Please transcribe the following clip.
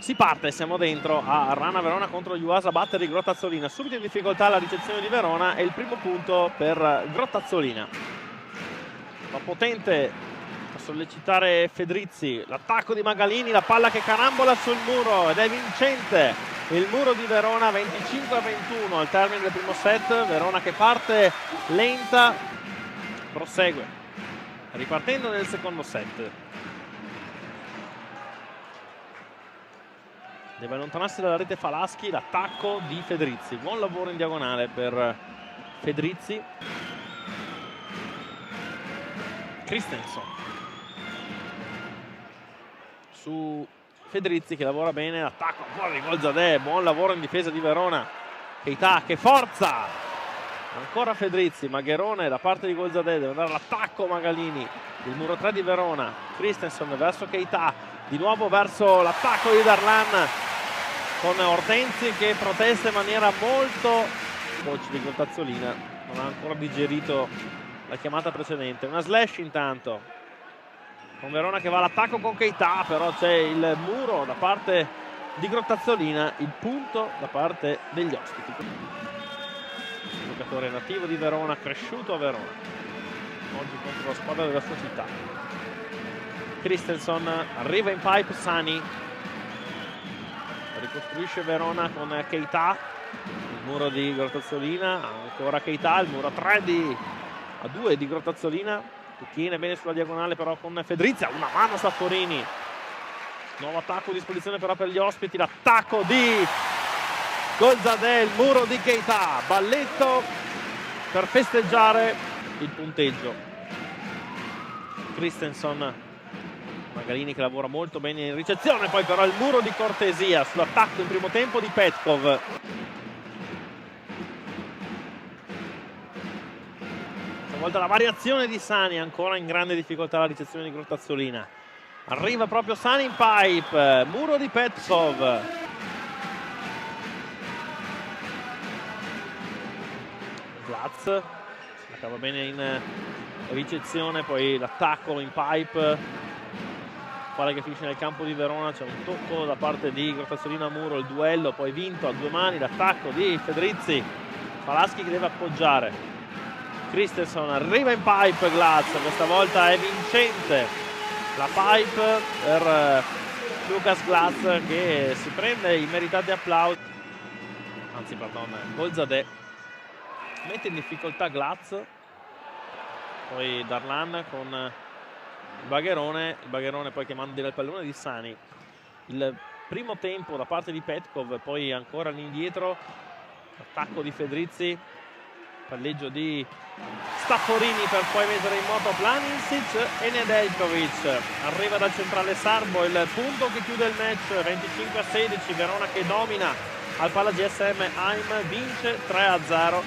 Si parte, siamo dentro a Rana Verona contro Yuasa Battery Grottazzolina. Subito in difficoltà la ricezione di Verona e il primo punto per Grottazzolina. Va potente a sollecitare Fedrizzi, l'attacco di Magalini, la palla che carambola sul muro ed è vincente il muro di Verona. 25-21 al termine del primo set. Verona che parte lenta, prosegue ripartendo nel secondo set. Deve allontanarsi dalla rete Falaschi, l'attacco di Fedrizzi. Buon lavoro in diagonale per Fedrizzi. Christensen su Fedrizzi che lavora bene, l'attacco ancora di Golzadeh, buon lavoro in difesa di Verona. Keita, che forza! Ancora Fedrizzi, Magherone da parte di Golzadeh, deve andare all'attacco Magalini. Il muro 3 di Verona, Christensen verso Keita, di nuovo verso l'attacco di Darlan, con Ortenzi che protesta in maniera molto... Il coach di Grottazzolina non ha ancora digerito la chiamata precedente. Una slash intanto con Verona che va all'attacco con Keita, però c'è il muro da parte di Grottazzolina, il punto da parte degli ospiti. Il giocatore nativo di Verona, cresciuto a Verona, oggi contro la squadra della sua città. Christensen arriva in pipe, Sani ricostruisce Verona con Keita, il muro di Grottazzolina, ancora Keita, il muro a 2 di Grottazzolina, tiene bene sulla diagonale però con Fedrizzi, una mano Stafforini, nuovo attacco a disposizione però per gli ospiti, l'attacco di Golzadeh, il muro di Keita, balletto per festeggiare il punteggio. Christensen, Magalini che lavora molto bene in ricezione, poi però il muro di cortesia sull'attacco in primo tempo di Petkov. Stavolta la variazione di Sani, ancora in grande difficoltà la ricezione di Grottazzolina. Arriva proprio Sani in pipe, muro di Petkov. Glatz acaba bene in ricezione, poi l'attacco in pipe. Palla che finisce nel campo di Verona, c'è un tocco da parte di Grottazzolina a muro, il duello poi vinto a 2 mani, l'attacco di Fedrizzi, Falaschi che deve appoggiare. Christensen arriva in pipe, Glatz, questa volta è vincente la pipe per Lucas Glatz che si prende i meritati applausi, anzi pardon, Golzadeh mette in difficoltà Glatz, poi Darlan con il Bagherone poi che manda il pallone di Sani. Il primo tempo da parte di Petkov, poi ancora all'indietro, attacco di Fedrizzi, palleggio di Stafforini per poi mettere in moto Planinsic e Nedeljkovic. Arriva dal centrale sarbo il punto che chiude il match, 25-16, Verona che domina al Palla GSM Heim, vince 3-0